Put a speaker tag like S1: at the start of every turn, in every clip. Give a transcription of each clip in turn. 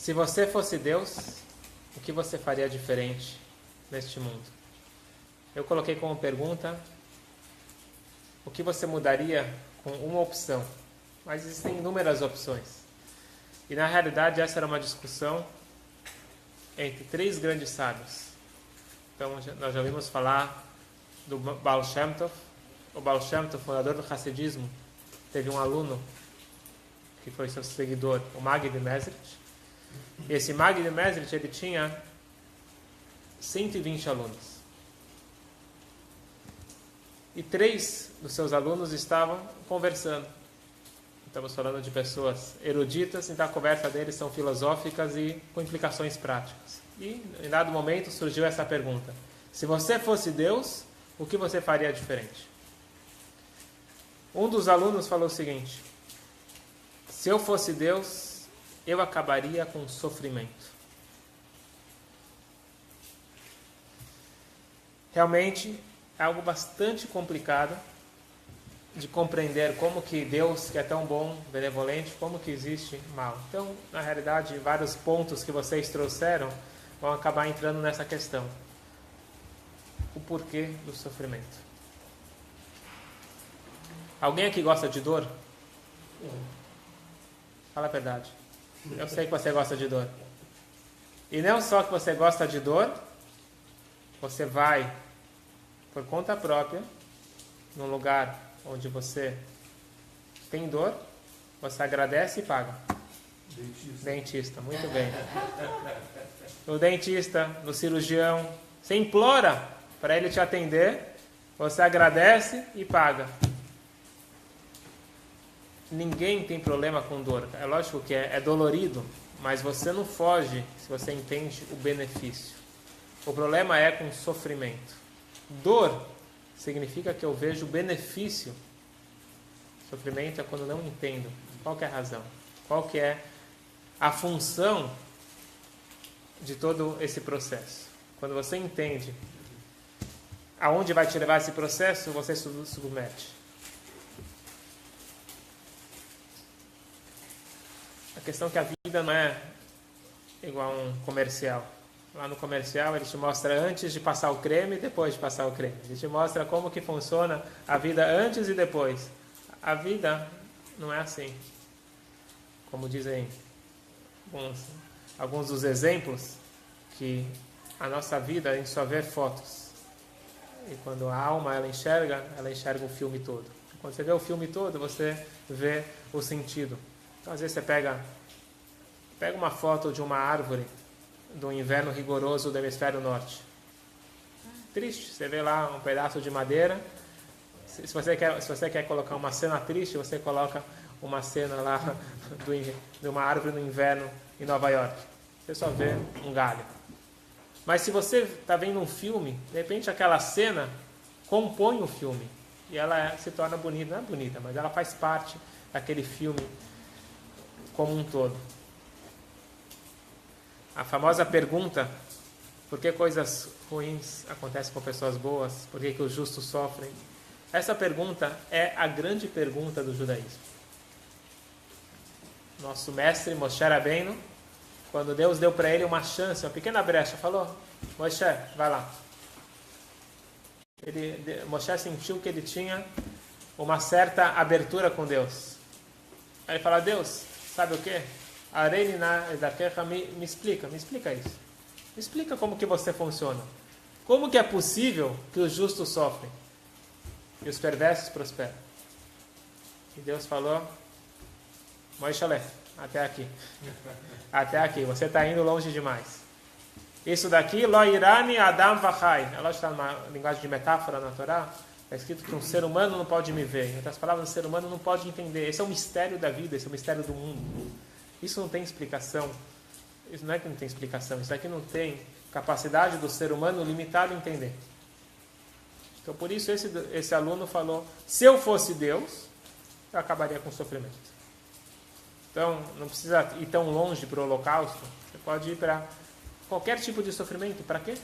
S1: Se você fosse Deus, o que você faria diferente neste mundo? Eu coloquei como pergunta, o que você mudaria com uma opção? Mas existem inúmeras opções. E na realidade essa era uma discussão entre três grandes sábios. Então nós já ouvimos falar do Baal Shem Tov. O Baal Shem Tov, fundador do Hassidismo, teve um aluno que foi seu seguidor, o Magid Mezritch. E esse Magid Mezritch, ele tinha 120 alunos. E 3 dos seus alunos estavam conversando. Estamos falando de pessoas eruditas, então a conversa deles são filosóficas e com implicações práticas. E em dado momento surgiu essa pergunta: se você fosse Deus, o que você faria diferente? Um dos alunos falou o seguinte: se eu fosse Deus, eu acabaria com o sofrimento. Realmente é algo bastante complicado de compreender como que Deus, que é tão bom, benevolente, como que existe mal. Então, na realidade, vários pontos que vocês trouxeram vão acabar entrando nessa questão. O porquê do sofrimento. Alguém aqui gosta de dor? Fala a verdade. Eu sei que você gosta de dor. E não só que você gosta de dor, você vai, por conta própria, num lugar onde você tem dor, você agradece e paga. Dentista, muito bem. No dentista, no cirurgião, você implora para ele te atender, você agradece e paga. Ninguém tem problema com dor. É lógico que é dolorido, mas você não foge se você entende o benefício. O problema é com sofrimento. Dor significa que eu vejo o benefício. Sofrimento é quando não entendo qual que é a razão, qual que é a função de todo esse processo. Quando você entende aonde vai te levar esse processo, você submete. A questão é que a vida não é igual a um comercial. Lá no comercial ele te mostra antes de passar o creme e depois de passar o creme. Ele te mostra como que funciona a vida antes e depois. A vida não é assim. Como dizem alguns dos exemplos, que a nossa vida a gente só vê fotos. E quando a alma ela enxerga o filme todo. Quando você vê o filme todo, você vê o sentido. Então, às vezes você pega uma foto de uma árvore do inverno rigoroso do hemisfério norte. Triste. Você vê lá um pedaço de madeira. Se você quer colocar uma cena triste, você coloca uma cena lá de uma árvore no inverno em Nova York. Você só vê um galho. Mas se você está vendo um filme, de repente aquela cena compõe o filme. E ela se torna bonita. Não é bonita, mas ela faz parte daquele filme como um todo. A famosa pergunta: por que coisas ruins acontecem com pessoas boas? Por que os justos sofrem? Essa pergunta é a grande pergunta do judaísmo. Nosso mestre Moshe Rabbeinu, quando Deus deu para ele uma chance, uma pequena brecha, falou: Moshe, vai lá. Moshe sentiu que ele tinha uma certa abertura com Deus. Aí ele fala: Deus, sabe o quê? Me explica isso. Me explica como que você funciona. Como que é possível que os justos sofrem e os perversos prosperam? E Deus falou: Moshe, até aqui. Até aqui, você está indo longe demais. Isso daqui, Lo irani Adam vachai. Ela está numa linguagem de metáfora na Torá. Está escrito que um ser humano não pode me ver. Em outras palavras, um ser humano não pode entender. Esse é o mistério da vida, esse é o mistério do mundo. Isso não tem explicação. Isso não é que não tem explicação. Isso aqui não tem capacidade do ser humano limitado a entender. Então, por isso, esse aluno falou: se eu fosse Deus, eu acabaria com o sofrimento. Então, não precisa ir tão longe para o holocausto. Você pode ir para qualquer tipo de sofrimento. Para quê?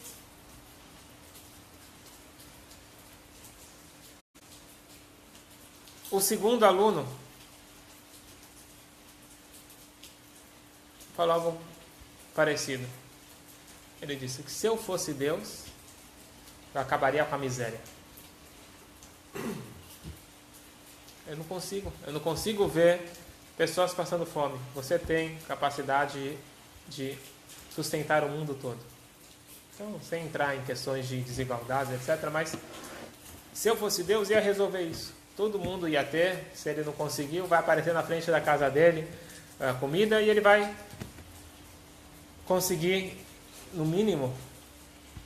S1: O segundo aluno falou algo parecido. Ele disse que se eu fosse Deus, eu acabaria com a miséria. Eu não consigo ver pessoas passando fome. Você tem capacidade de sustentar o mundo todo. Então, sem entrar em questões de desigualdades, etc., mas se eu fosse Deus, ia resolver isso. Todo mundo ia ter, se ele não conseguiu, vai aparecer na frente da casa dele a comida e ele vai conseguir, no mínimo,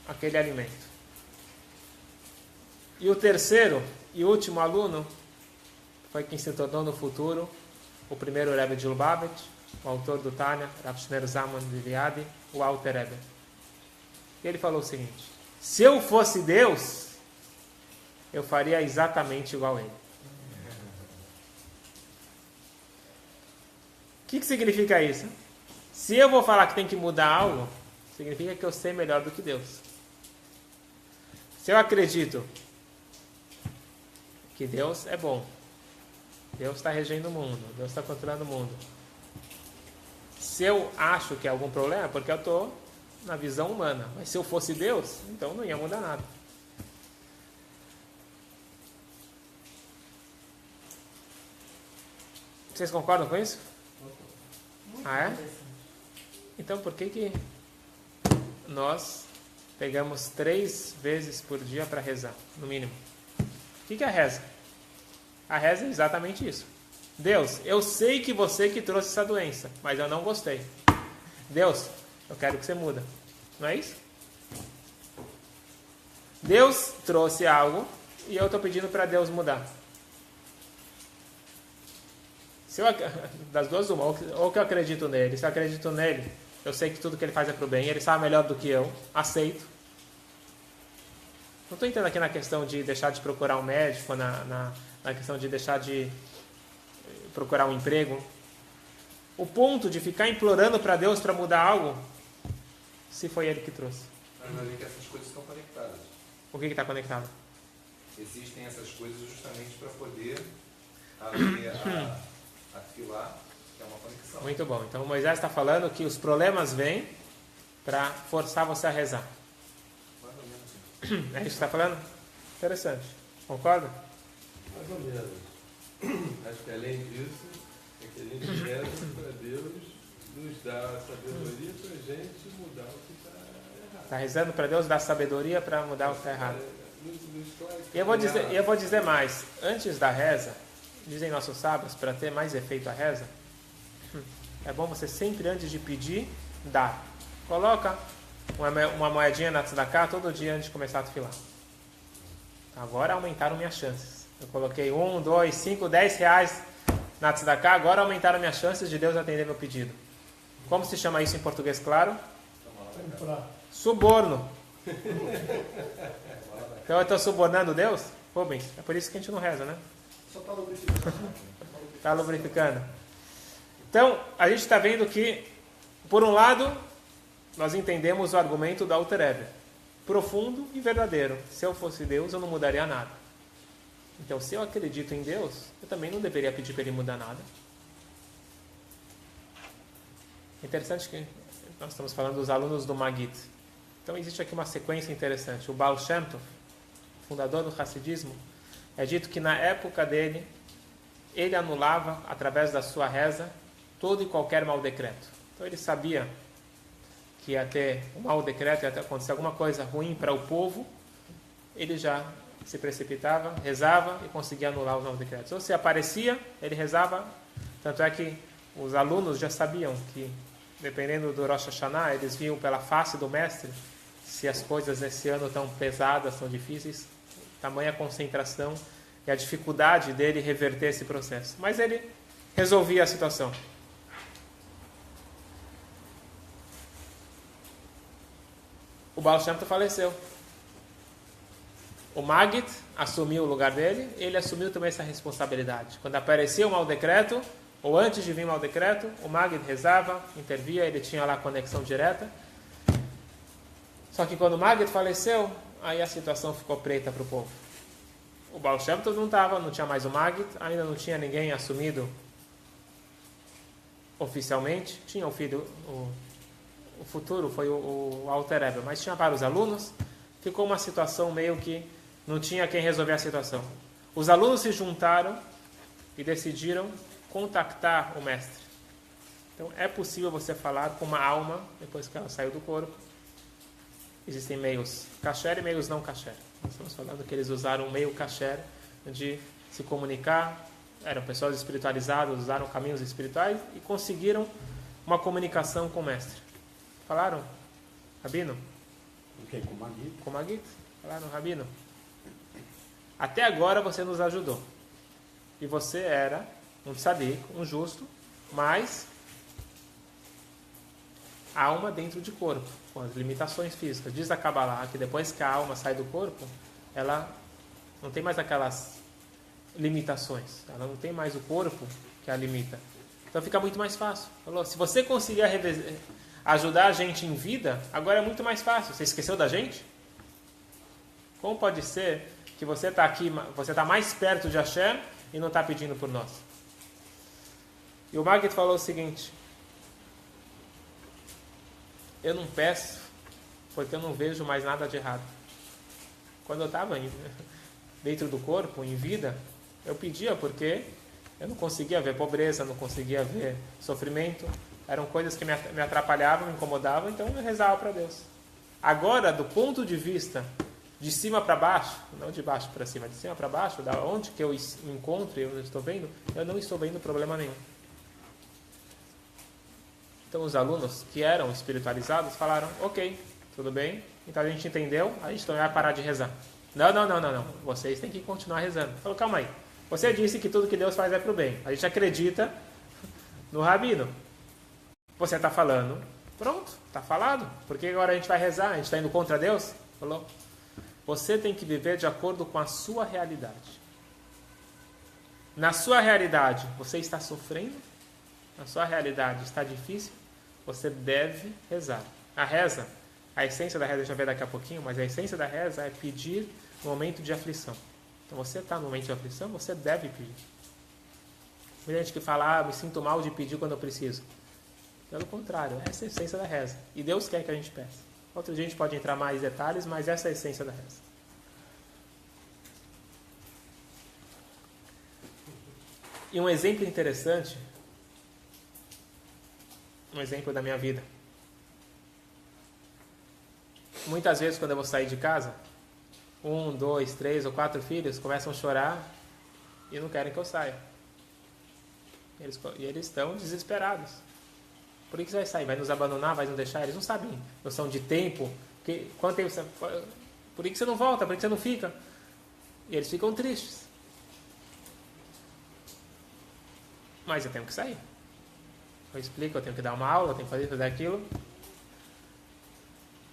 S1: aquele alimento. E o terceiro e último aluno foi quem se tornou no futuro o primeiro Rebbe de Lubavitch, o autor do Tânia, Rav Shner Zalman de Liadi, o Alter Rebbe. E ele falou o seguinte: se eu fosse Deus, eu faria exatamente igual a ele. O que significa isso? Se eu vou falar que tem que mudar algo, significa que eu sei melhor do que Deus. Se eu acredito que Deus é bom, Deus está regendo o mundo, Deus está controlando o mundo. Se eu acho que é algum problema, é porque eu estou na visão humana. Mas se eu fosse Deus, então não ia mudar nada. Vocês concordam com isso? Ah, é? Então por que nós pegamos 3 vezes por dia para rezar, no mínimo? O que é a reza? A reza é exatamente isso. Deus, eu sei que você que trouxe essa doença, mas eu não gostei. Deus, eu quero que você muda. Não é isso? Deus trouxe algo e eu estou pedindo para Deus mudar. Se eu, das duas uma, ou que eu acredito nele. Se eu acredito nele, eu sei que tudo que ele faz é para o bem, ele sabe melhor do que eu, aceito. Não estou entrando aqui na questão de deixar de procurar um médico, na questão de deixar de procurar um emprego. O ponto de ficar implorando para Deus para mudar algo, se foi ele que trouxe.
S2: Mas é que essas coisas estão conectadas.
S1: O que está conectado?
S2: Existem essas coisas justamente para poder afilar, que é uma conexão.
S1: Muito bom. Então Moisés está falando que os problemas vêm para forçar você a rezar.
S2: Mais ou menos assim.
S1: É isso que está falando? Interessante. Concorda?
S3: Mais ou menos. Acho que além disso, é que a gente reza para Deus nos dar a sabedoria para a gente mudar o que está errado.
S1: Está rezando para Deus dar sabedoria para mudar o que está errado. E eu vou dizer mais. Antes da reza, dizem nossos sábios, para ter mais efeito a reza, é bom você sempre, antes de pedir, dar. Coloca uma moedinha na tzedakah todo dia antes de começar a filar. Agora aumentaram minhas chances. Eu coloquei 1, 2, 5, 10 reais na tzedakah, agora aumentaram minhas chances de Deus atender meu pedido. Como se chama isso em português claro? Suborno. Então eu estou subornando Deus? Rubens, é por isso que a gente não reza, né?
S4: Só está lubrificando.
S1: Está lubrificando. Então, a gente está vendo que, por um lado, nós entendemos o argumento do Alter Rebbe. Profundo e verdadeiro. Se eu fosse Deus, eu não mudaria nada. Então, se eu acredito em Deus, eu também não deveria pedir para ele mudar nada. É interessante que nós estamos falando dos alunos do Maggid. Então, existe aqui uma sequência interessante. O Baal Shem Tov, fundador do Hassidismo, é dito que na época dele, ele anulava, através da sua reza, todo e qualquer mau decreto. Então ele sabia que ia ter um mau decreto, ia acontecer alguma coisa ruim para o povo, ele já se precipitava, rezava e conseguia anular os maus decretos. Ou se aparecia, ele rezava, tanto é que os alunos já sabiam que, dependendo do Rosh Hashanah, eles viam pela face do mestre se as coisas nesse ano tão pesadas, tão difíceis, tamanha concentração e a dificuldade dele reverter esse processo. Mas ele resolvia a situação. O Baal Shem Tov faleceu. O Maggid assumiu o lugar dele, ele assumiu também essa responsabilidade. Quando aparecia o mau decreto, ou antes de vir o mau decreto, o Maggid rezava, intervia, ele tinha lá conexão direta. Só que quando o Maggid faleceu, aí a situação ficou preta para o povo. O Baal Shem Tov não tinha mais o Maggid, ainda não tinha ninguém assumido oficialmente. Tinha o filho, o o futuro foi o Alter Rebbe, mas tinha vários alunos, ficou uma situação meio que não tinha quem resolver a situação. Os alunos se juntaram e decidiram contactar o mestre. Então, é possível você falar com uma alma depois que ela saiu do corpo. Existem meios kasher e meios não kasher. Nós estamos falando que eles usaram um meio kasher de se comunicar, eram pessoas espiritualizadas, usaram caminhos espirituais e conseguiram uma comunicação com o mestre. Falaram, Rabino?
S4: Com Magid.
S1: Com Magid? Falaram, Rabino? Até agora você nos ajudou. E você era um tzadik, um justo, mas alma dentro de corpo, com as limitações físicas. Diz a Kabbalah que depois que a alma sai do corpo, ela não tem mais aquelas limitações. Ela não tem mais o corpo que a limita. Então fica muito mais fácil. Falou, se você conseguir ajudar a gente em vida, agora é muito mais fácil. Você esqueceu da gente? Como pode ser que você está aqui, você está mais perto de Hashem e não está pedindo por nós? E o Magid falou o seguinte: eu não peço porque eu não vejo mais nada de errado. Quando eu estava dentro do corpo, em vida, eu pedia porque eu não conseguia ver pobreza, não conseguia ver sofrimento. Eram coisas que me atrapalhavam, me incomodavam, então eu rezava para Deus. Agora, do ponto de vista de cima para baixo, não de baixo para cima, de cima para baixo, da onde que eu me encontro e eu não estou vendo problema nenhum. Então os alunos que eram espiritualizados falaram, ok, tudo bem, então a gente entendeu, a gente não vai parar de rezar. Não, vocês têm que continuar rezando. Falou, calma aí, você disse que tudo que Deus faz é para o bem, a gente acredita no Rabino. Você está falando, pronto, está falado, por que agora a gente vai rezar? A gente está indo contra Deus? Falou, você tem que viver de acordo com a sua realidade. Na sua realidade, você está sofrendo? Na sua realidade está difícil? Você deve rezar. A reza, a essência da reza, a gente vai ver daqui a pouquinho, mas a essência da reza é pedir no momento de aflição. Então você está no momento de aflição, você deve pedir. Tem gente que fala, me sinto mal de pedir quando eu preciso. Pelo contrário, essa é a essência da reza. E Deus quer que a gente peça. Outro dia a gente pode entrar mais detalhes, mas essa é a essência da reza. E um exemplo interessante, um exemplo da minha vida. Muitas vezes quando eu vou sair de casa, 1, 2, 3 ou 4 filhos começam a chorar e não querem que eu saia. E eles estão desesperados. Por que você vai sair? Vai nos abandonar? Vai nos deixar? Eles não sabem noção de tempo. Quanto tempo você... Por que você não volta? Por que você não fica? E eles ficam tristes. Mas eu tenho que sair. Eu explico, eu tenho que dar uma aula, eu tenho que fazer aquilo.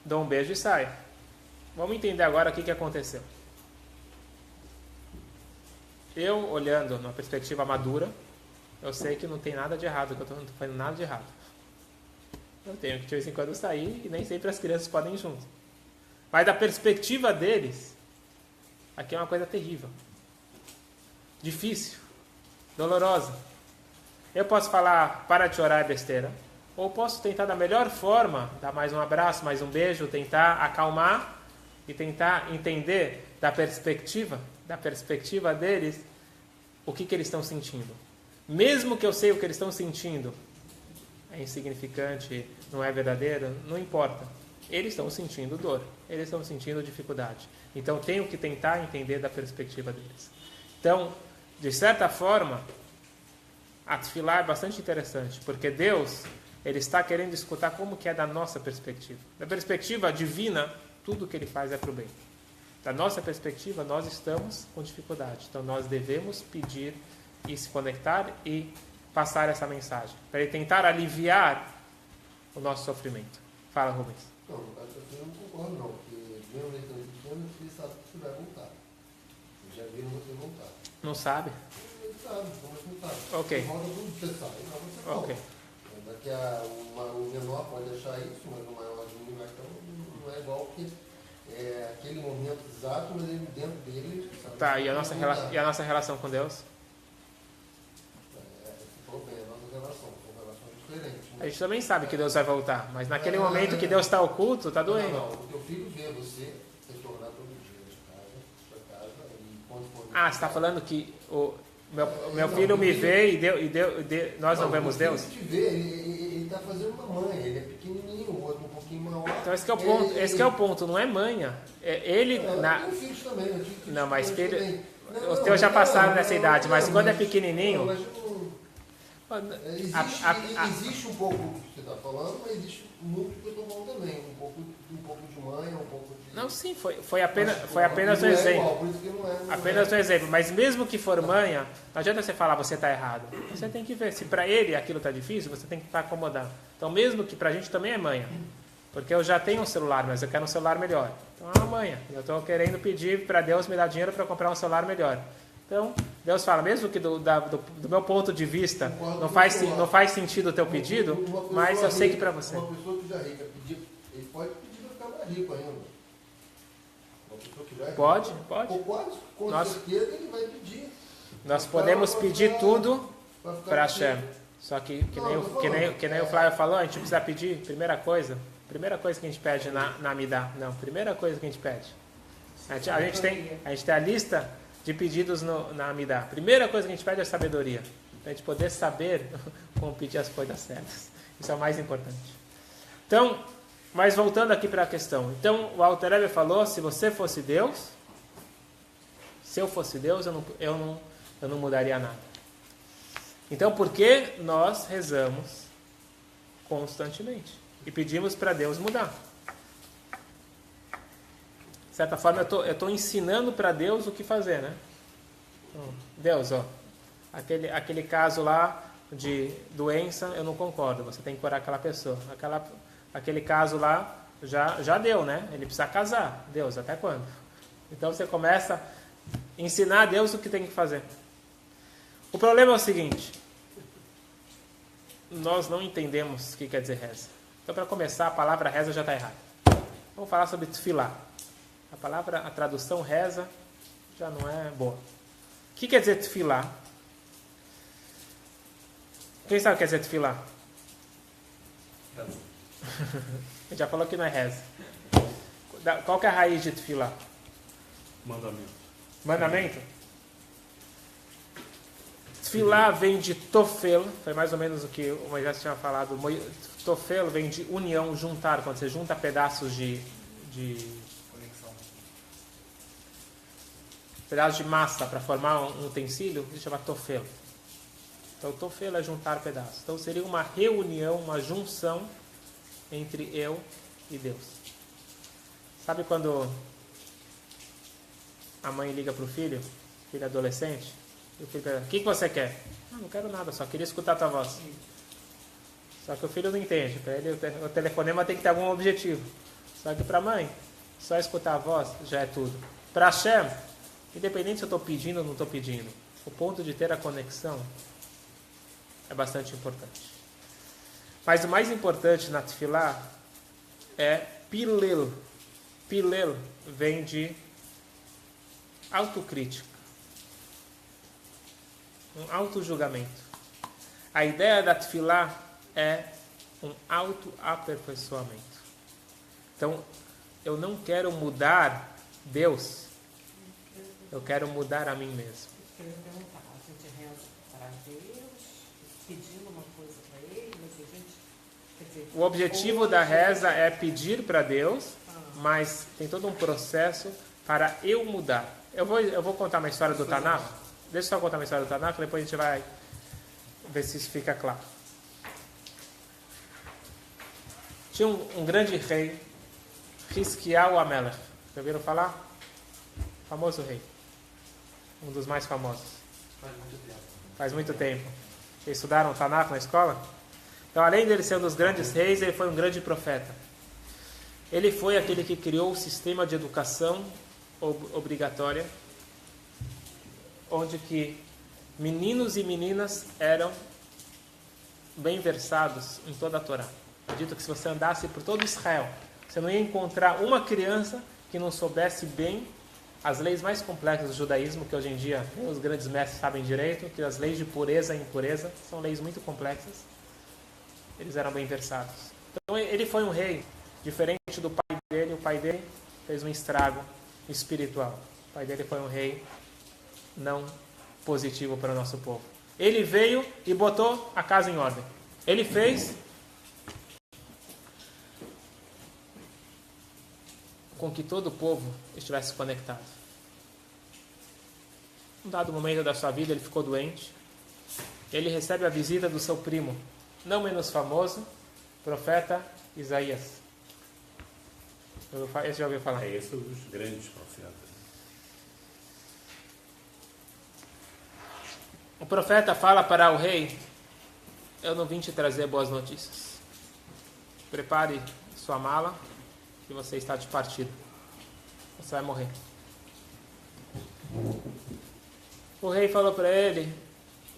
S1: Dou um beijo e saio. Vamos entender agora o que aconteceu. Eu, olhando numa perspectiva madura, eu sei que não tem nada de errado, que eu não estou fazendo nada de errado. Eu tenho que de vez em quando sair e nem sempre as crianças podem ir junto. Mas da perspectiva deles, aqui é uma coisa terrível. Difícil. Dolorosa. Eu posso falar, para de chorar, é besteira. Ou posso tentar da melhor forma, dar mais um abraço, mais um beijo, tentar acalmar e tentar entender da perspectiva deles, o que eles estão sentindo. Mesmo que eu sei o que eles estão sentindo, é insignificante, não é verdadeiro, não importa. Eles estão sentindo dor, eles estão sentindo dificuldade. Então, tenho que tentar entender da perspectiva deles. Então, de certa forma, a tefilá é bastante interessante, porque Deus, Ele está querendo escutar como que é da nossa perspectiva. Da perspectiva divina, tudo que Ele faz é para o bem. Da nossa perspectiva, nós estamos com dificuldade. Então, nós devemos pedir e se conectar e passar essa mensagem, para Ele tentar aliviar o nosso sofrimento. Fala, Rubens.
S4: Não, no caso eu não concordo não, porque mesmo ele estando pequeno, ele sabe que você vai voltar. Eles já viram você voltar.
S1: Não sabe?
S4: Ele sabe, como assim sabe.
S1: Ok.
S4: Volta tudo que você sabe, não você volta.
S1: Ok.
S4: Daqui a o menor pode achar isso, mas o maior não é igual, porque é aquele momento exato, mas ele dentro dele sabe.
S1: Tá, e a nossa relação com Deus?
S4: Você falou bem, a nossa relação, são relações diferentes.
S1: A gente também sabe que Deus vai voltar, mas naquele momento que Deus está oculto, está doendo.
S4: Não, o teu filho vê você retornar todo dia de sua casa, e quando for...
S1: Ah, você está falando que o meu filho me vê e nós não vemos Deus?
S4: Se te vê, ele está fazendo uma manha, ele é pequenininho, o outro um pouquinho maior.
S1: Então esse que é o ponto, que é o ponto, não é manha. É ele
S4: Eu
S1: na...
S4: tenho filhos também, eu tive filhos
S1: Não, mas
S4: pequenos
S1: filho...
S4: também.
S1: Os teus já passaram nessa idade, mas quando é pequenininho...
S4: Existe um pouco do que você está falando, mas existe muito que eu estou falando também. Um pouco de manha, um pouco de...
S1: Não, sim, foi apenas um
S4: não é
S1: exemplo.
S4: igual, por isso que não é
S1: Apenas um exemplo. Mas mesmo que for manha, não adianta você falar você está errado. Você tem que ver. Se para ele aquilo está difícil, você tem que estar acomodando. Então, mesmo que para a gente também é manha. Porque eu já tenho um celular, mas eu quero um celular melhor. Então, é uma manha. Eu estou querendo pedir para Deus me dar dinheiro para comprar um celular melhor. Então, Deus fala, mesmo que do meu ponto de vista não faz sentido o teu pedido, mas eu sei que para você.
S4: Uma pessoa que já é rica pedir, ele pode pedir para ficar mais rico ainda. Uma pessoa que já é
S1: Pode.
S4: Com certeza ele vai pedir.
S1: Nós podemos pedir tudo para Hashem. Só que nem o Flávio falou, a gente precisa pedir, primeira coisa que a gente pede na Amidá. Não, primeira coisa que a gente pede. A gente tem a lista de pedidos na Amidá. Primeira coisa que a gente pede é sabedoria. Para a gente poder saber como pedir as coisas certas. Isso é o mais importante. Então, mas voltando aqui para a questão. Então, o Alter Rebbe falou, se você fosse Deus, se eu fosse Deus, eu não mudaria nada. Então, por que nós rezamos constantemente? E pedimos para Deus mudar. De certa forma, eu estou ensinando para Deus o que fazer, né? Deus, aquele caso lá de doença, eu não concordo, você tem que curar aquela pessoa. Aquele caso lá, já deu, né? Ele precisa casar. Deus, até quando? Então, você começa a ensinar a Deus o que tem que fazer. O problema é o seguinte, nós não entendemos o que quer dizer reza. Então, para começar, a palavra reza já está errada. Vamos falar sobre tefilá. A tradução reza já não é boa. O que quer dizer tefilá? Quem sabe o que quer dizer tefilá? A gente já falou que não é reza. Qual que é a raiz de tefilá? Mandamento? Tefilá vem de tofel, foi mais ou menos o que o Moisés tinha falado. Tofel vem de união, juntar, quando você junta pedaços de massa para formar um utensílio, se chama tofel. Então, tofel é juntar pedaços. Então, seria uma reunião, uma junção entre eu e Deus. Sabe quando a mãe liga para o filho adolescente, e o filho pergunta, o que você quer? Não quero nada, só queria escutar a tua voz. Só que o filho não entende. Para ele, o telefonema tem que ter algum objetivo. Só que para a mãe, só escutar a voz já é tudo. Para Hashem, independente se eu estou pedindo ou não estou pedindo, o ponto de ter a conexão é bastante importante. Mas o mais importante na tefilá é pilel. Pilel vem de autocrítica. Um auto-julgamento. A ideia da tefilá é um auto-aperfeiçoamento. Então, eu não quero mudar Deus, eu quero mudar a mim mesmo.
S5: Eu queria perguntar, a gente reza para Deus, pedindo uma coisa para Ele, mas a gente... Quer dizer,
S1: o objetivo da reza é pedir para Deus, mas tem todo um processo para eu mudar. Eu vou contar uma história do Tanakh. Deixa eu só contar uma história do Tanakh, depois a gente vai ver se isso fica claro. Tinha um grande rei, Hiskiyahu HaMelech. Já ouviram falar? Famoso rei. Um dos mais famosos. Faz muito tempo. Vocês estudaram Tanakh na escola? Então, além dele ser um dos grandes reis, ele foi um grande profeta. Ele foi aquele que criou o sistema de educação obrigatória, onde que meninos e meninas eram bem versados em toda a Torá. Acredito que se você andasse por todo Israel, você não ia encontrar uma criança que não soubesse bem as leis mais complexas do judaísmo, que hoje em dia os grandes mestres sabem direito, que as leis de pureza e impureza são leis muito complexas. eles eram bem versados. Então ele foi um rei diferente do pai dele. O pai dele fez um estrago espiritual. O pai dele foi um rei não positivo para o nosso povo. Ele veio e botou a casa em ordem. Ele fez com que todo o povo estivesse conectado. Num dado momento da sua vida, ele ficou doente. Ele recebe a visita do seu primo, não menos famoso, profeta Isaías. Esse já ouviu falar?
S6: É esse dos grandes profetas.
S1: O profeta fala para o rei: eu não vim te trazer boas notícias. Prepare sua mala, que você está de partida. Você vai morrer. O rei falou para ele: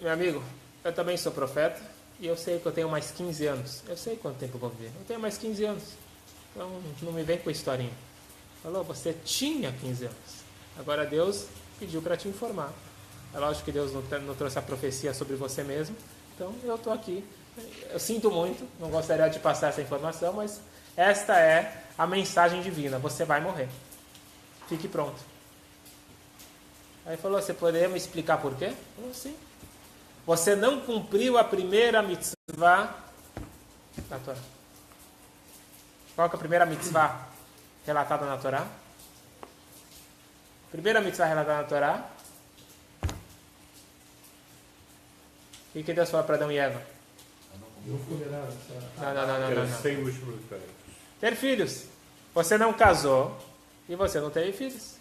S1: meu amigo, eu também sou profeta e eu sei que eu tenho mais 15 anos. Eu sei quanto tempo eu vou viver. Eu tenho mais 15 anos. Então não me vem com historinha. Falou: você tinha 15 anos. Agora Deus pediu para te informar. É lógico que Deus não trouxe a profecia sobre você mesmo. Então eu estou aqui. Eu sinto muito, não gostaria de passar essa informação, mas esta é a mensagem divina. Você vai morrer. Fique pronto. Aí falou: você poderia me explicar por quê? Falou: sim. Você não cumpriu a primeira mitzvah da Torá. Qual que é a primeira mitzvah relatada na Torá? Primeira mitzvah relatada na Torá. O que Deus falou para Adão e Eva? Não.
S6: Sem multiplicados.
S1: Ter filhos. Você não casou e você não teve filhos.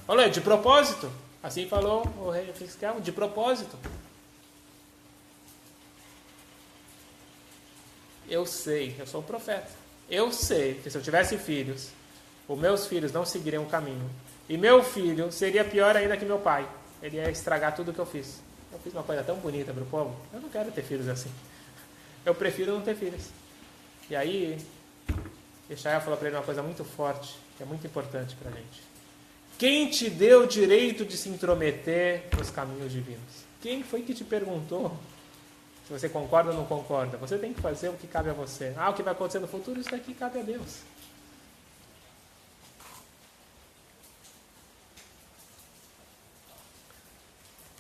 S1: Falou: de propósito. Assim falou o rei Xisquiel, de propósito. Eu sei, eu sou um profeta. Eu sei que se eu tivesse filhos, os meus filhos não seguiriam o caminho. E meu filho seria pior ainda que meu pai. Ele ia estragar tudo o que eu fiz. Eu fiz uma coisa tão bonita para o povo. Eu não quero ter filhos assim. Eu prefiro não ter filhos. E aí, Yeshayahu falou para ele uma coisa muito forte, que é muito importante para a gente. Quem te deu o direito de se intrometer nos caminhos divinos? Quem foi que te perguntou se você concorda ou não concorda? Você tem que fazer o que cabe a você. O que vai acontecer no futuro, isso daqui cabe a Deus.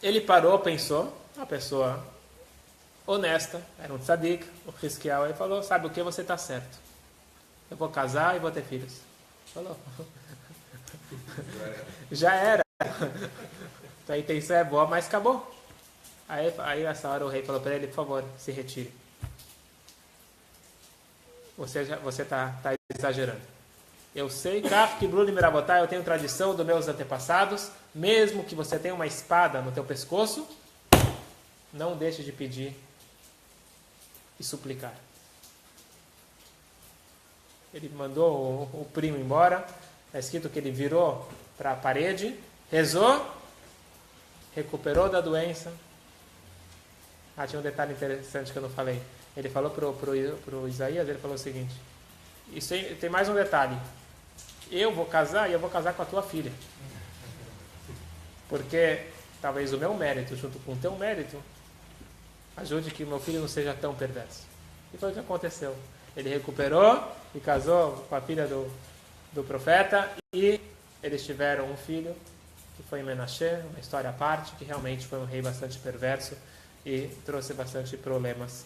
S1: Ele parou, pensou, uma pessoa honesta, era um tzadik, o Xisquiel, ele falou: sabe o que, você está certo. Eu vou casar e vou ter filhos. Falou. Já era. A intenção é boa, mas acabou. Aí nessa hora o rei falou para ele: por favor, se retire. Você está exagerando. Eu sei, Kaf, Bruno e Mirabotai, eu tenho tradição dos meus antepassados. Mesmo que você tenha uma espada no teu pescoço, não deixe de pedir e suplicar. Ele mandou o primo embora. Está escrito que ele virou para a parede, rezou, recuperou da doença. Tinha um detalhe interessante que eu não falei. Ele falou para o Isaías, ele falou o seguinte: isso aí, tem mais um detalhe. Eu vou casar e eu vou casar com a tua filha. Porque talvez o meu mérito, junto com o teu mérito, ajude que meu filho não seja tão perverso. E foi o que aconteceu. Ele recuperou e casou com a filha do profeta, e eles tiveram um filho, que foi Menashe, uma história à parte, que realmente foi um rei bastante perverso e trouxe bastante problemas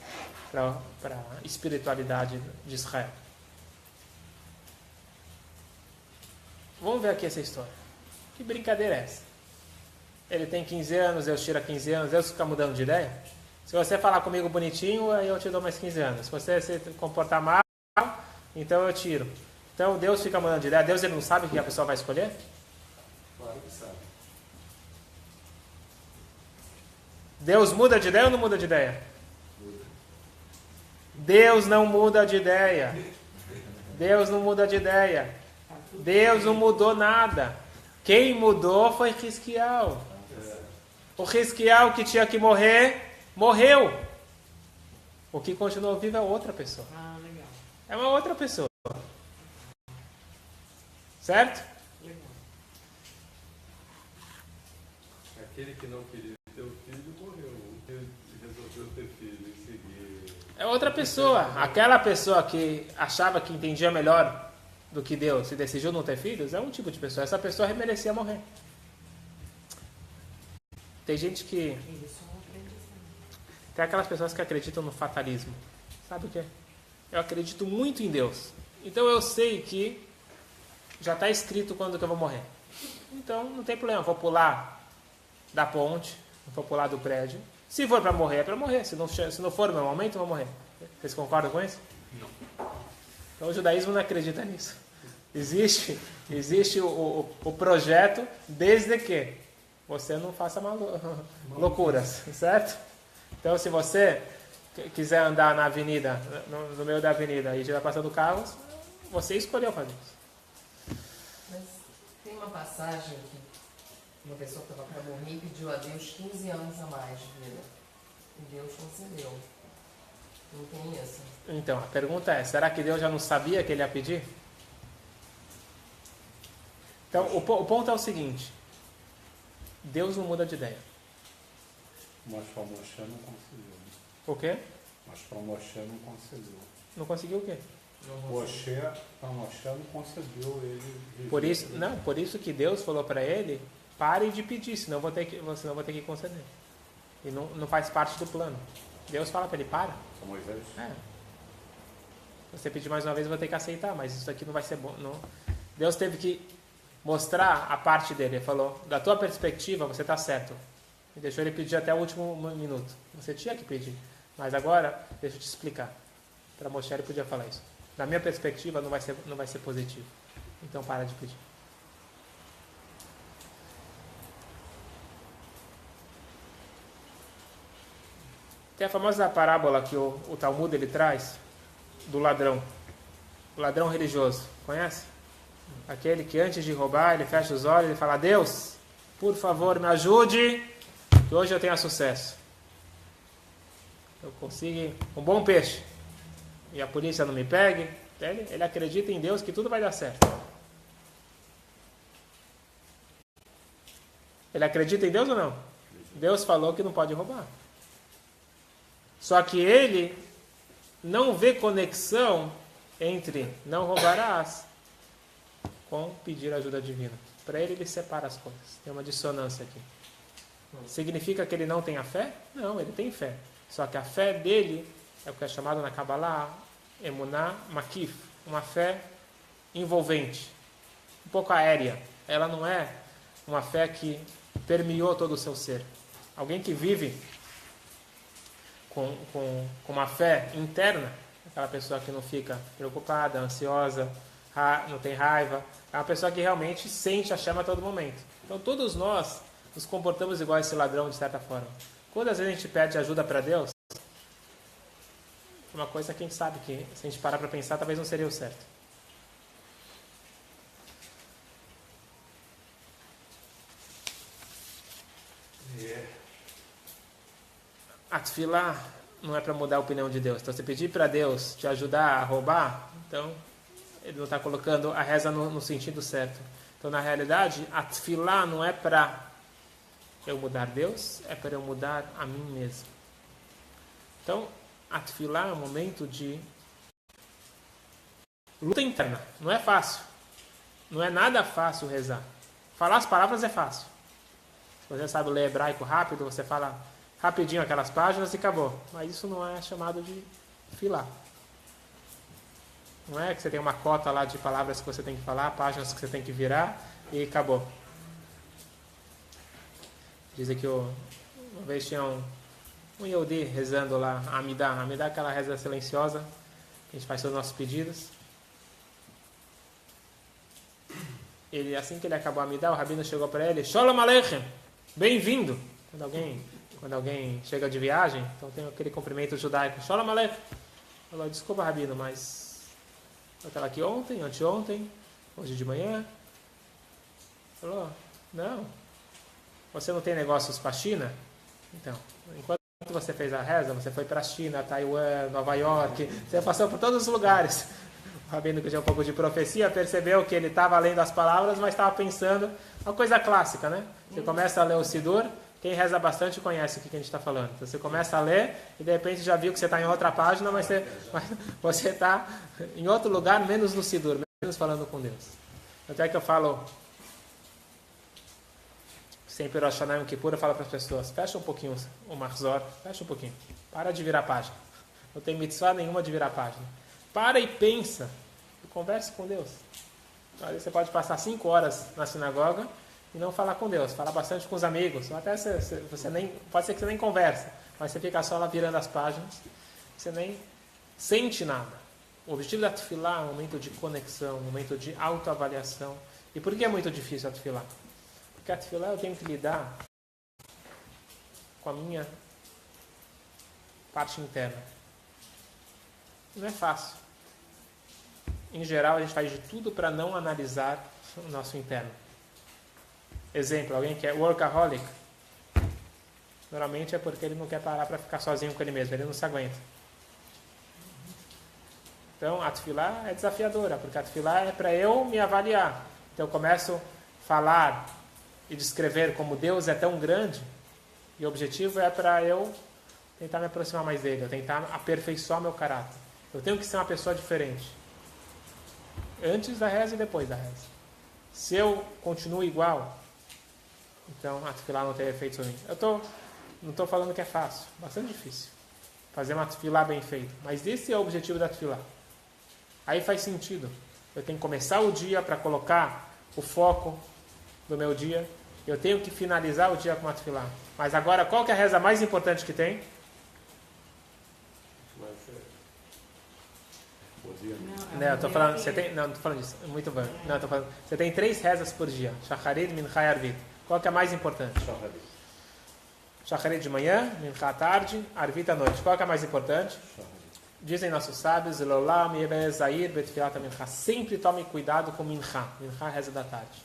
S1: para a espiritualidade de Israel. Vamos ver aqui essa história. Que brincadeira é essa? Ele tem 15 anos, eu tiro 15 anos, Deus fica mudando de ideia? Se você falar comigo bonitinho, aí eu te dou mais 15 anos. Se você se comportar mal, então eu tiro. Então Deus fica mudando de ideia. Deus, ele não sabe o que a pessoa vai escolher?
S2: Claro que sabe.
S1: Deus muda de ideia ou não muda de ideia?
S2: Muda.
S1: Deus não muda de ideia. Deus não muda de ideia. Deus não mudou nada. Quem mudou foi Xisquiel. O Xisquiel que tinha que morrer, morreu. O que continuou vivo é outra pessoa.
S5: Legal.
S1: É uma outra pessoa. Certo?
S5: Legal.
S3: Aquele que não queria ter o filho morreu. O que resolveu ter filho e seguir.
S1: é outra pessoa. Aquela pessoa que achava que entendia melhor do que Deus e decidiu não ter filhos, é um tipo de pessoa. Essa pessoa merecia morrer. Tem gente que...
S5: Isso não acredito.
S1: Tem aquelas pessoas que acreditam no fatalismo. Sabe o quê? Eu acredito muito em Deus. Então eu sei que já está escrito quando que eu vou morrer. Então não tem problema. Vou pular da ponte, vou pular do prédio. Se for para morrer, é para morrer. Se não for no meu momento, eu vou morrer. Vocês concordam com isso? Não. Então o judaísmo não acredita nisso. Existe o projeto desde que você não faça loucuras, certo? Então se você quiser andar na avenida, no meio da avenida e estiver passando carros, você escolheu fazer isso.
S7: Mas tem uma passagem que uma pessoa estava para morrer e pediu a Deus 15 anos a mais de vida. E Deus concedeu. Não tem isso.
S1: Então, a pergunta é, será que Deus já não sabia que ele ia pedir? Então, o ponto é o seguinte. Deus não muda de ideia.
S6: Mas para Moshe não conseguiu.
S1: O quê?
S6: Mas para Moshe não conseguiu.
S1: Não conseguiu o quê?
S6: Para Moshe não concedeu ele.
S1: Por isso que Deus falou para ele, pare de pedir, senão eu vou ter que conceder. E não faz parte do plano. Deus fala para ele, para.
S6: Para Moisés?
S1: Se você pedir mais uma vez, eu vou ter que aceitar, mas isso aqui não vai ser bom. Não. Deus teve que mostrar a parte dele. Ele falou, da tua perspectiva, você está certo. E deixou ele pedir até o último minuto. Você tinha que pedir. Mas agora, deixa eu te explicar. Para Moshe ele podia falar isso. Da minha perspectiva, não vai ser positivo. Então, para de pedir. Tem a famosa parábola que o Talmud ele traz do ladrão. O ladrão religioso. Conhece? Aquele que antes de roubar, ele fecha os olhos e fala, Deus, por favor, me ajude, que hoje eu tenha sucesso. Eu consigo um bom peixe. E a polícia não me pegue. Ele acredita em Deus que tudo vai dar certo. Ele acredita em Deus ou não? Deus falou que não pode roubar. Só que ele não vê conexão entre não roubarás com pedir ajuda divina. Para ele separa as coisas. Tem uma dissonância aqui. Significa que ele não tem a fé? Não, ele tem fé. Só que a fé dele é o que é chamado na Kabbalah Emuná Makif, uma fé envolvente, um pouco aérea. Ela não é uma fé que permeou todo o seu ser. Alguém que vive com uma fé interna, aquela pessoa que não fica preocupada, ansiosa, não tem raiva, é uma pessoa que realmente sente a chama a todo momento. Então todos nós nos comportamos igual a esse ladrão de certa forma. Quantas vezes a gente pede ajuda para Deus, uma coisa que a gente sabe que, se a gente parar para pensar, talvez não seria o certo. A tefilá não é para mudar a opinião de Deus. Então, você pedir para Deus te ajudar a roubar, então ele não está colocando a reza no sentido certo. Então, na realidade, a tefilá não é para eu mudar Deus, é para eu mudar a mim mesmo. Então, a tefilá é um momento de luta interna. Não é fácil. Não é nada fácil rezar. Falar as palavras é fácil. Se você sabe ler hebraico rápido, você fala rapidinho aquelas páginas e acabou. Mas isso não é chamado de tefilá. Não é que você tem uma cota lá de palavras que você tem que falar, páginas que você tem que virar e acabou. Dizem que uma vez tinha um Yehudi rezando lá, Amidá. Amidá é aquela reza silenciosa, que a gente faz todos os nossos pedidos. Assim que ele acabou a Amidá, o rabino chegou para ele, Shalom Aleichem, bem-vindo. Quando alguém chega de viagem, então tem aquele cumprimento judaico, Shalom Aleichem. Falou, desculpa, rabino, mas eu estava aqui ontem, anteontem, hoje de manhã. Falou, não, você não tem negócios para a China? Então, enquanto você fez a reza, você foi para a China, Taiwan, Nova York, você passou por todos os lugares. O rabino, que tinha um pouco de profecia, percebeu que ele estava lendo as palavras, mas estava pensando, uma coisa clássica, né? Você começa a ler o Sidur, Quem reza bastante conhece o que a gente está falando. Então, você começa a ler e de repente já viu que você está em outra página, mas você está em outro lugar, menos no Sidur, menos falando com Deus. Até que eu falo, sempre Rosh Hashanah Yom Kippur, eu falo para as pessoas, fecha um pouquinho o Mahzor, fecha um pouquinho, para de virar página. Não tem mitzvah nenhuma de virar página. Para e pensa, e converse com Deus. Aí você pode passar 5 horas na sinagoga e não falar com Deus, falar bastante com os amigos, ou até você nem, pode ser que você nem conversa, mas você fica só lá virando as páginas, você nem sente nada. O objetivo da Tefilá é um momento de conexão, um momento de autoavaliação. E por que é muito difícil a Tefilá? Porque a Tefilá eu tenho que lidar com a minha parte interna. Não é fácil. Em geral, a gente faz de tudo para não analisar o nosso interno. Exemplo, alguém que é workaholic, normalmente é porque ele não quer parar para ficar sozinho com ele mesmo, ele não se aguenta. Então, a Tefilá é desafiadora, porque a Tefilá é para eu me avaliar. Então, eu começo a falar e descrever como Deus é tão grande, e o objetivo é para eu tentar me aproximar mais dele, eu tentar aperfeiçoar meu caráter. Eu tenho que ser uma pessoa diferente. Antes da reza e depois da reza. Se eu continuo igual, então a Tefilá não tem efeito sobre mim. Não estou falando que é fácil, bastante difícil. Fazer uma Tefilá bem feita. Mas esse é o objetivo da Tefilá. Aí faz sentido. Eu tenho que começar o dia para colocar o foco do meu dia. Eu tenho que finalizar o dia com uma Tefilá. Mas agora, qual que é a reza mais importante que tem? Não, eu estou falando, você tem, não estou falando disso, muito bom. Não, estou falando, você tem 3 rezas por dia, Shacharit, Mincha e Arvit. Qual que é a mais importante? Shacharit de manhã, Mincha à tarde, Arvit à noite. Qual que é a mais importante? Dizem nossos sábios, Elolam, Yebezair, Betfilat Mincha. Sempre tome cuidado com Mincha. Mincha, reza da tarde.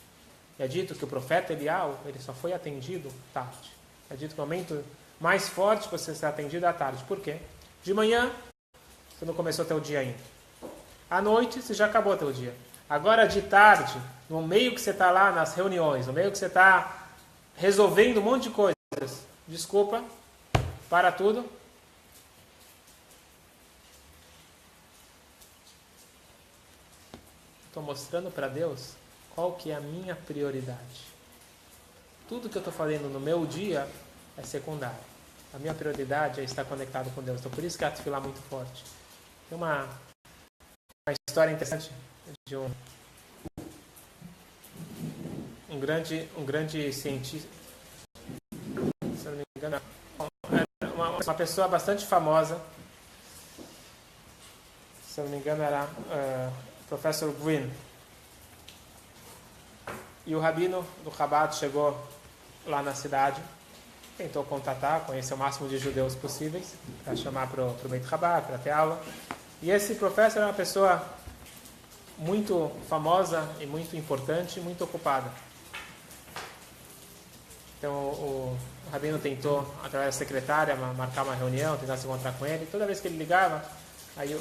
S1: É dito que o profeta Elial, ele só foi atendido tarde. É dito que o momento mais forte para você ser atendido é à tarde. Por quê? De manhã, você não começou o teu dia ainda. À noite, você já acabou o teu dia. Agora, de tarde, no meio que você está lá nas reuniões, no meio que você está resolvendo um monte de coisas, desculpa, para tudo. Estou mostrando para Deus qual que é a minha prioridade. Tudo que eu estou fazendo no meu dia é secundário. A minha prioridade é estar conectado com Deus. Então, por isso que a Tefilá é muito forte. Tem uma história interessante de um grande cientista, se eu não me engano, uma pessoa bastante famosa, se eu não me engano era o professor Green. E o rabino do Chabad chegou lá na cidade, tentou contatar, conhecer o máximo de judeus possíveis, para chamar para o Beit Chabad, para ter aula. E esse professor era uma pessoa muito famosa e muito importante e muito ocupada. Então o rabino tentou, através da secretária, marcar uma reunião, tentar se encontrar com ele. Toda vez que ele ligava, aí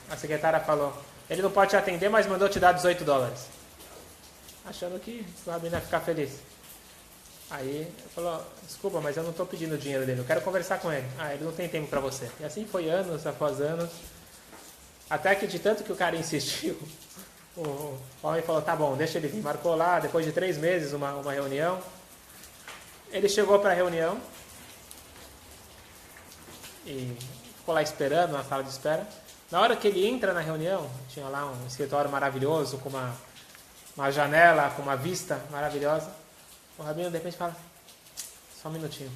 S1: a secretária falou, ele não pode te atender, mas mandou te dar $18. Achando que o rabino ia ficar feliz. Aí ele falou, desculpa, mas eu não estou pedindo o dinheiro dele, eu quero conversar com ele. Ele não tem tempo para você. E assim foi anos após anos. Até que de tanto que o cara insistiu, o homem falou, tá bom, deixa ele vir. Marcou lá, depois de 3 meses, uma reunião. Ele chegou para a reunião e ficou lá esperando, na sala de espera. Na hora que ele entra na reunião, tinha lá um escritório maravilhoso, com uma janela, com uma vista maravilhosa. O rabino de repente fala, só um minutinho.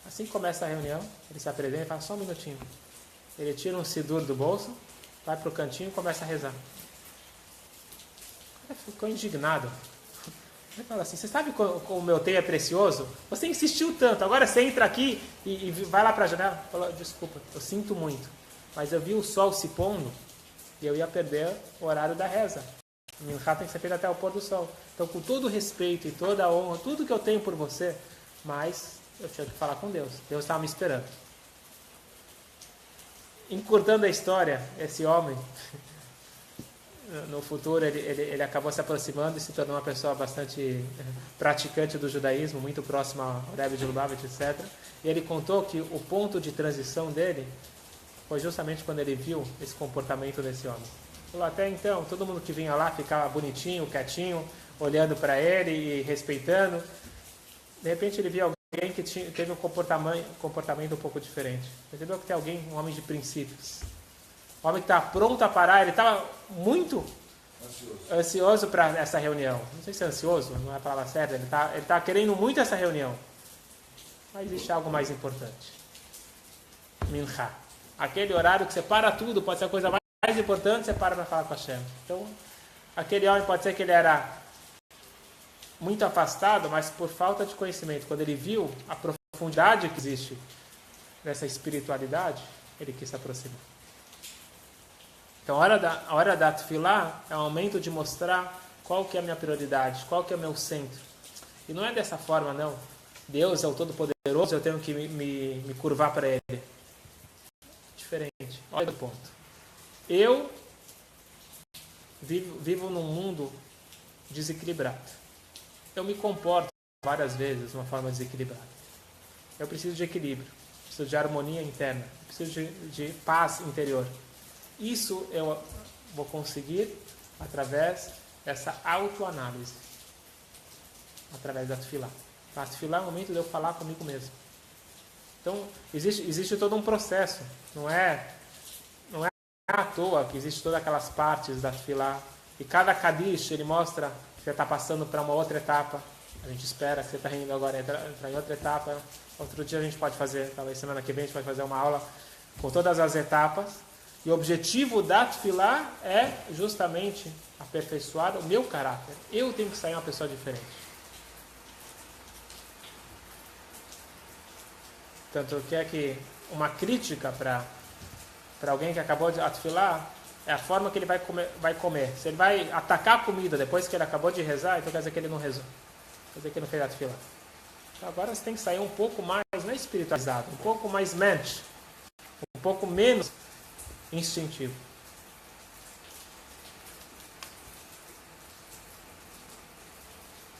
S1: Assim que começa a reunião, ele se apresenta e fala, só um minutinho. Ele tira um sidur do bolso, vai para o cantinho e começa a rezar. Ele ficou indignado. Ele fala assim, você sabe como o meu tempo é precioso? Você insistiu tanto, agora você entra aqui e vai lá para a janela. Ele falou, desculpa, eu sinto muito, mas eu vi o sol se pondo e eu ia perder o horário da reza. O Minchá tem que ser feito até o pôr do sol. Então, com todo o respeito e toda a honra, tudo que eu tenho por você, mas eu tinha que falar com Deus. Deus estava me esperando. Encurtando a história, esse homem no futuro ele acabou se aproximando e se tornou uma pessoa bastante praticante do judaísmo, muito próximo ao Rebbe de Lubavitch, etc. E ele contou que o ponto de transição dele foi justamente quando ele viu esse comportamento desse homem. Falou, até então, todo mundo que vinha lá ficava bonitinho, quietinho, olhando para ele e respeitando. De repente ele viu alguém que teve um comportamento um pouco diferente. Percebeu que tem alguém, um homem de princípios. Um homem que estava pronto a parar, ele estava muito ansioso para essa reunião. Não sei se é ansioso, não é a palavra certa, ele está querendo muito essa reunião. Mas existe algo mais importante. Mincha. Aquele horário que você para tudo, pode ser a coisa mais importante, você para falar com Hashem. Então, aquele homem pode ser que ele era muito afastado, mas por falta de conhecimento, quando ele viu a profundidade que existe nessa espiritualidade, ele quis se aproximar. Então, a hora da tefilá é um momento de mostrar qual que é a minha prioridade, qual que é o meu centro. E não é dessa forma, não. Deus é o Todo-Poderoso, eu tenho que me curvar para Ele. Diferente. Olha o ponto. Eu vivo num mundo desequilibrado. Eu me comporto várias vezes de uma forma desequilibrada. Eu preciso de equilíbrio, preciso de harmonia interna, preciso de paz interior. Isso eu vou conseguir através dessa autoanálise, através da tefilá. A tefilá é o momento de eu falar comigo mesmo. Então, existe todo um processo. Não é à toa que existe todas aquelas partes da tefilá. E cada Kadish, ele mostra que você está passando para uma outra etapa. A gente espera que você está indo agora entrar em outra etapa. Outro dia a gente pode fazer, talvez semana que vem a gente pode fazer uma aula com todas as etapas. E o objetivo da tefilá é justamente aperfeiçoar o meu caráter. Eu tenho que sair uma pessoa diferente. Tanto que é que uma crítica para alguém que acabou de atfilar é a forma que ele vai comer. Se ele vai atacar a comida depois que ele acabou de rezar, então quer dizer que ele não rezou. Quer dizer que ele não fez atfilar. Então agora você tem que sair um pouco mais, não é espiritualizado, um pouco mais mente, um pouco menos instintivo.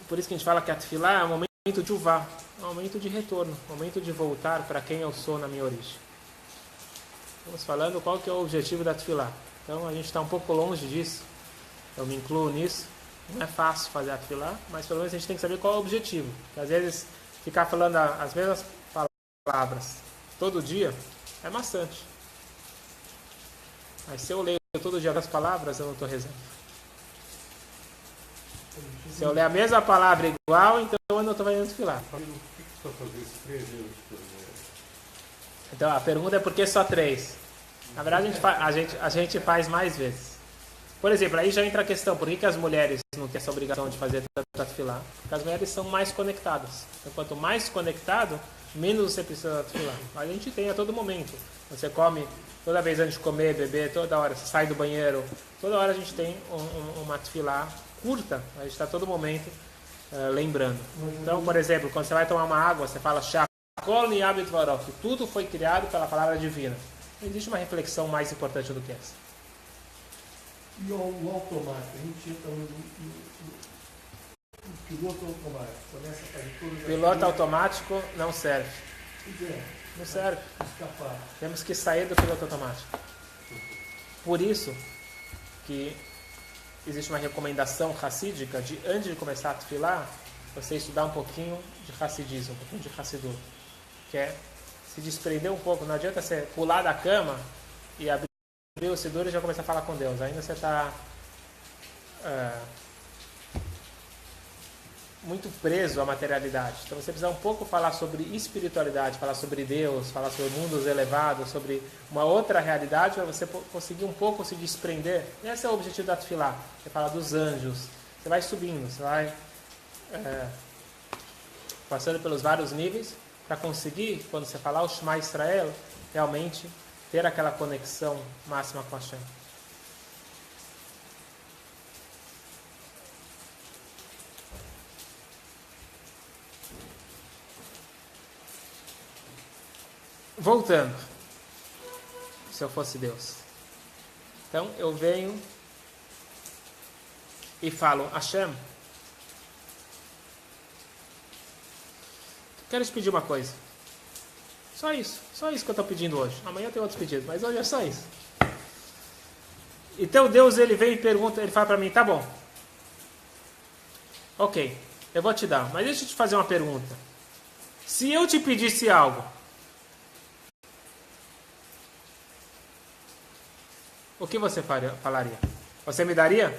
S1: Por isso que a gente fala que a tefilá é um momento de chuvá, um momento de retorno, um momento de voltar para quem eu sou na minha origem. Estamos falando qual que é o objetivo da tefilá. Então a gente está um pouco longe disso, eu me incluo nisso. Não é fácil fazer a tefilá, mas pelo menos a gente tem que saber qual é o objetivo. Porque às vezes ficar falando as mesmas palavras todo dia é maçante. Mas se eu leio todo dia as palavras, eu não estou rezando. Se eu ler a mesma palavra igual, então eu não estou fazendo tefilá.
S6: Por que você vai fazer isso 3 vezes por dia?
S1: Então a pergunta é por que só 3? Na verdade a gente faz mais vezes. Por exemplo, aí já entra a questão, por que as mulheres não têm essa obrigação de fazer tanta tefilá? Porque as mulheres são mais conectadas. Então quanto mais conectado, menos você precisa tefilá. Mas a gente tem a todo momento. Você come, toda vez antes de comer, beber, toda hora, você sai do banheiro, toda hora a gente tem uma tefilá curta, a gente está a todo momento lembrando. Então, por exemplo, quando você vai tomar uma água, você fala Shakol Niyah B'Dvaro, que tudo foi criado pela palavra divina. Não existe uma reflexão mais importante do que essa.
S4: E o automático, a gente entra no piloto automático, começa a fazer tudo.
S1: Piloto automático não serve. Não serve.
S4: Escapar.
S1: Temos que sair do piloto automático. Por isso que existe uma recomendação hassídica de, antes de começar a tefilá, você estudar um pouquinho de hassidismo, um pouquinho de hassidut, que é se desprender um pouco. Não adianta você pular da cama e abrir o sidur e já começar a falar com Deus. Ainda você está muito preso à materialidade. Então você precisa um pouco falar sobre espiritualidade, falar sobre Deus, falar sobre mundos elevados, sobre uma outra realidade, para você conseguir um pouco se desprender. Esse é o objetivo da tefilá. Você fala dos anjos, você vai subindo, você vai passando pelos vários níveis para conseguir, quando você falar o Shema Israel, realmente ter aquela conexão máxima com Hashem. Voltando, se eu fosse Deus. Então eu venho e falo, Hashem, quero te pedir uma coisa. Só isso que eu estou pedindo hoje. Amanhã tem outros pedidos, mas hoje é só isso. Então Deus, ele vem e pergunta, ele fala para mim, tá bom. Ok, eu vou te dar, mas deixa eu te fazer uma pergunta. Se eu te pedisse algo, o que você falaria? Você me daria?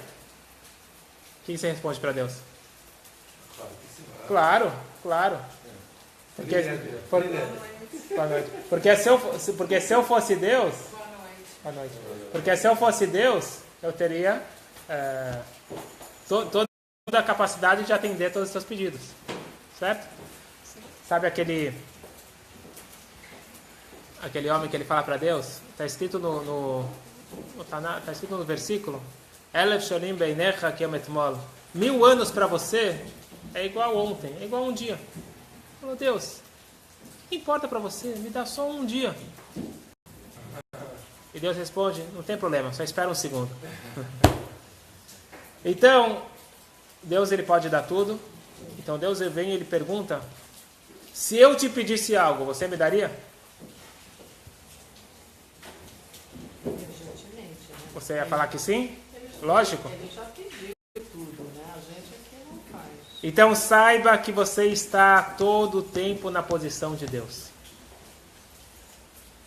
S1: O que você responde para Deus? Claro, claro. Porque se eu fosse Deus, porque se eu fosse Deus, eu teria toda a capacidade de atender todos os seus pedidos, certo? Sabe aquele homem que ele fala para Deus? Está escrito tá escrito no versículo: 1000 anos para você é igual ontem, é igual um dia. Falou, Deus, o que importa para você? Me dá só um dia. E Deus responde, não tem problema, só espera um segundo. Então, Deus, ele pode dar tudo. Então Deus vem e ele pergunta, se eu te pedisse algo, você me daria?
S5: Evidentemente, né?
S1: Você ia falar que sim? Lógico.
S5: Ele já pediu tudo, né? A gente aqui não faz.
S1: Então saiba que você está todo o tempo na posição de Deus.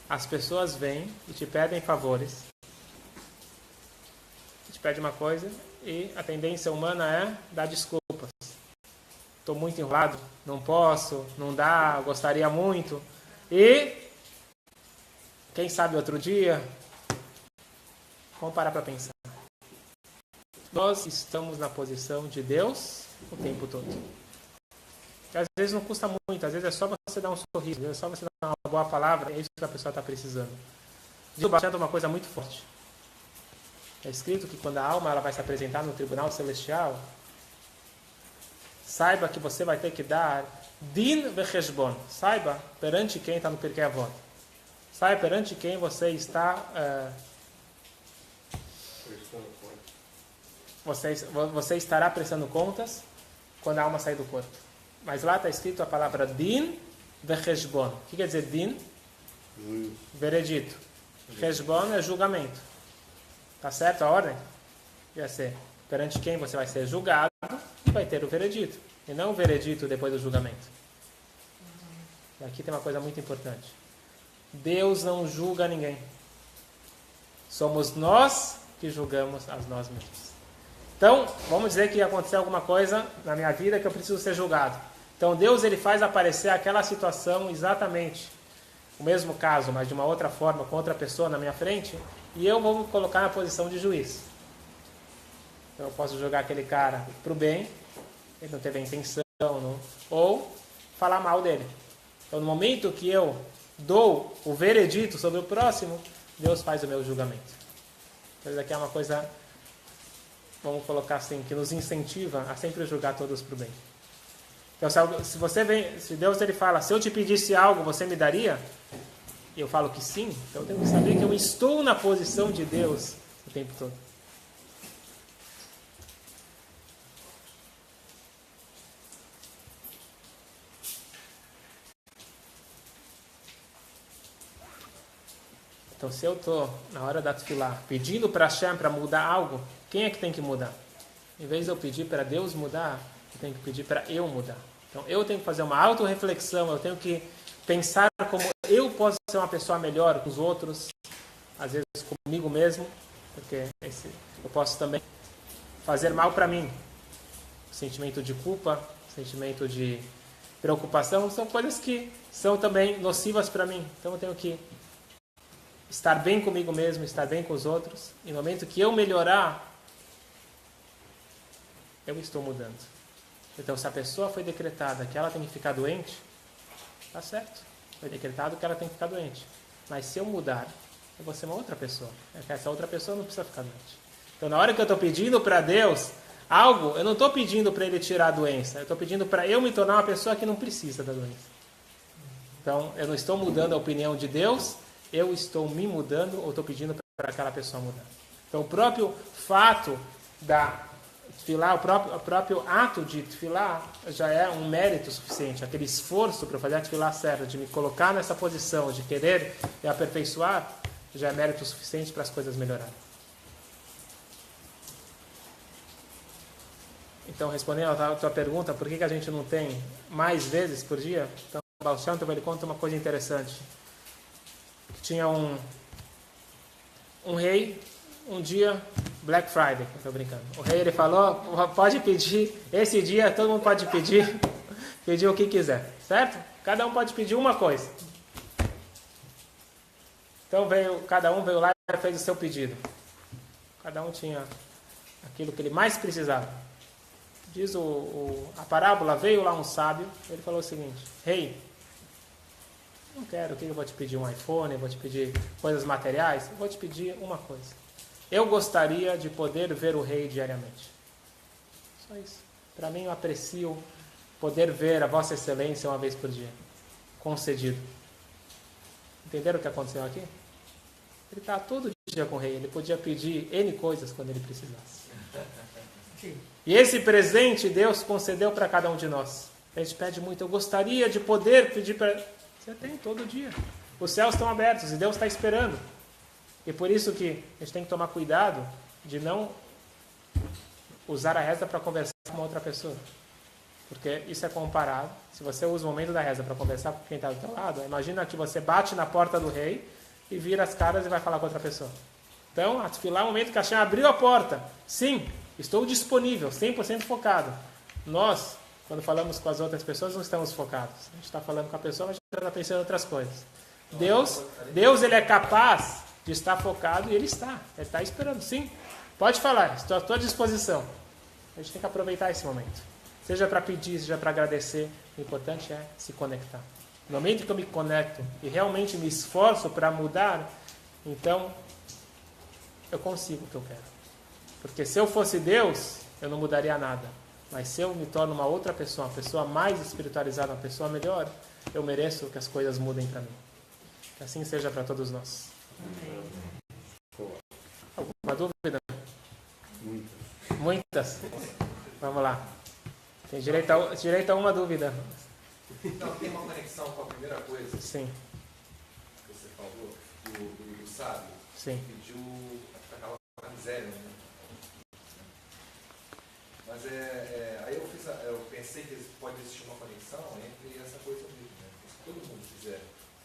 S1: As pessoas vêm e te pedem favores. Te pede uma coisa e a tendência humana é dar desculpas. Estou muito enrolado, não posso, não dá, gostaria muito. E quem sabe outro dia? Vamos parar para pensar. Nós estamos na posição de Deus o tempo todo. E às vezes não custa muito, às vezes é só você dar um sorriso, às vezes é só você dar uma boa palavra, é isso que a pessoa está precisando. Diz o Baixando uma coisa muito forte. É escrito que quando a alma ela vai se apresentar no tribunal celestial, saiba que você vai ter que dar din vecheshbon. Saiba perante quem está no Pirkei Avot. Saiba perante quem você está... Você estará prestando contas quando a alma sair do corpo. Mas lá está escrito a palavra din vecheshbon. O que quer dizer din? Veredito. Cheshbon é julgamento. Tá certo a ordem? Vai ser perante quem você vai ser julgado e vai ter o veredito. E não o veredito depois do julgamento. E aqui tem uma coisa muito importante. Deus não julga ninguém. Somos nós que julgamos a nós mesmos. Então, vamos dizer que aconteceu alguma coisa na minha vida que eu preciso ser julgado. Então, Deus ele faz aparecer aquela situação exatamente, o mesmo caso, mas de uma outra forma, com outra pessoa na minha frente, e eu vou me colocar na posição de juiz. Então, eu posso julgar aquele cara para o bem, ele não teve a intenção, não, ou falar mal dele. Então, no momento que eu dou o veredito sobre o próximo, Deus faz o meu julgamento. Então, isso aqui é uma coisa, vamos colocar assim, que nos incentiva a sempre julgar todos para o bem. Então, se Deus ele fala, se eu te pedisse algo, você me daria? E eu falo que sim, então eu tenho que saber que eu estou na posição de Deus o tempo todo. Então, se eu estou, na hora da tefilá, pedindo para Hashem para mudar algo, quem é que tem que mudar? Em vez de eu pedir para Deus mudar, eu tenho que pedir para eu mudar. Então, eu tenho que fazer uma autorreflexão, eu tenho que pensar como eu posso ser uma pessoa melhor com os outros, às vezes comigo mesmo, porque eu posso também fazer mal para mim. Sentimento de culpa, sentimento de preocupação, são coisas que são também nocivas para mim. Então, eu tenho que estar bem comigo mesmo, estar bem com os outros. E no momento que eu melhorar, eu estou mudando. Então, se a pessoa foi decretada que ela tem que ficar doente, tá certo. Foi decretado que ela tem que ficar doente. Mas se eu mudar, eu vou ser uma outra pessoa. Essa outra pessoa não precisa ficar doente. Então, na hora que eu estou pedindo para Deus algo, eu não estou pedindo para Ele tirar a doença. Eu estou pedindo para eu me tornar uma pessoa que não precisa da doença. Então, eu não estou mudando a opinião de Deus, eu estou me mudando ou estou pedindo para aquela pessoa mudar. Então, o próprio fato Tefilá, o próprio ato de tefilá já é um mérito suficiente. Aquele esforço para fazer a tefilá certa, de me colocar nessa posição, de querer e aperfeiçoar, já é mérito suficiente para as coisas melhorarem. Então, respondendo a tua pergunta, por que a gente não tem mais vezes por dia? Então, o Baal Shem Tov, ele conta uma coisa interessante. Tinha um rei, um dia, Black Friday, estou brincando. O rei, ele falou, pode pedir, esse dia todo mundo pode pedir o que quiser, certo? Cada um pode pedir uma coisa. Então, cada um veio lá e fez o seu pedido. Cada um tinha aquilo que ele mais precisava. Diz a parábola, veio lá um sábio, ele falou o seguinte: rei, não quero, o que eu vou te pedir? Um iPhone, eu vou te pedir coisas materiais? Eu vou te pedir uma coisa. Eu gostaria de poder ver o rei diariamente. Só isso. Para mim, eu aprecio poder ver a Vossa Excelência uma vez por dia. Concedido. Entenderam o que aconteceu aqui? Ele está todo dia com o rei, ele podia pedir N coisas quando ele precisasse. E esse presente Deus concedeu para cada um de nós. A gente pede muito. Eu gostaria de poder pedir para... Você tem todo dia. Os céus estão abertos e Deus está esperando. E por isso que a gente tem que tomar cuidado de não usar a reza para conversar com uma outra pessoa. Porque isso é comparado. Se você usa o momento da reza para conversar com quem está do teu lado, imagina que você bate na porta do rei e vira as caras e vai falar com outra pessoa. Então, a tefilá é o momento que Hashem abriu a porta. Sim, estou disponível, 100% focado. Nós, quando falamos com as outras pessoas, não estamos focados. A gente está falando com a pessoa, mas a gente está pensando em outras coisas. Deus, ele é capaz de estar focado e ele está esperando. Sim, pode falar, estou à tua disposição. A gente tem que aproveitar esse momento. Seja para pedir, seja para agradecer, o importante é se conectar. No momento que eu me conecto e realmente me esforço para mudar, então eu consigo o que eu quero. Porque se eu fosse Deus, eu não mudaria nada. Mas se eu me torno uma outra pessoa, uma pessoa mais espiritualizada, uma pessoa melhor, eu mereço que as coisas mudem para mim. Que assim seja para todos nós. Alguma dúvida? Muitas. Vamos lá. Tem direito a uma dúvida.
S2: Então, tem uma conexão com a primeira coisa
S1: Sim.
S2: que você falou, do sábio.
S1: Sim.
S2: Pediu aquela miséria, né? Mas aí eu pensei que pode existir uma conexão entre essa coisa mesmo, né? Se todo mundo quiser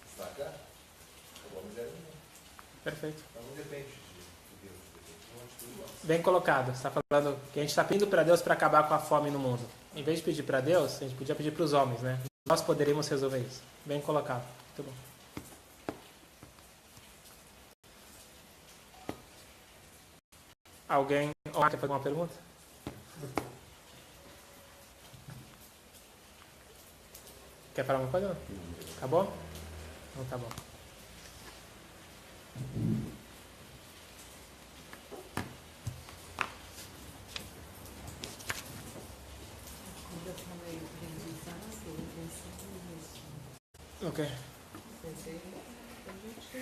S2: destacar, acabou a miséria do mundo.
S1: Perfeito.
S2: Então não depende de Deus, depende de uma atitude nossa.
S1: Bem colocado. Você está falando que a gente está pedindo para Deus para acabar com a fome no mundo. Em vez de pedir para Deus, a gente podia pedir para os homens, né? Nós poderíamos resolver isso. Bem colocado. Muito bom. Alguém quer fazer uma pergunta? Quer falar uma coisa? Acabou? Então tá bom.
S5: Quando eu falei aprendizado, eu pensei nisso.
S1: Ok.
S5: Pensei que a gente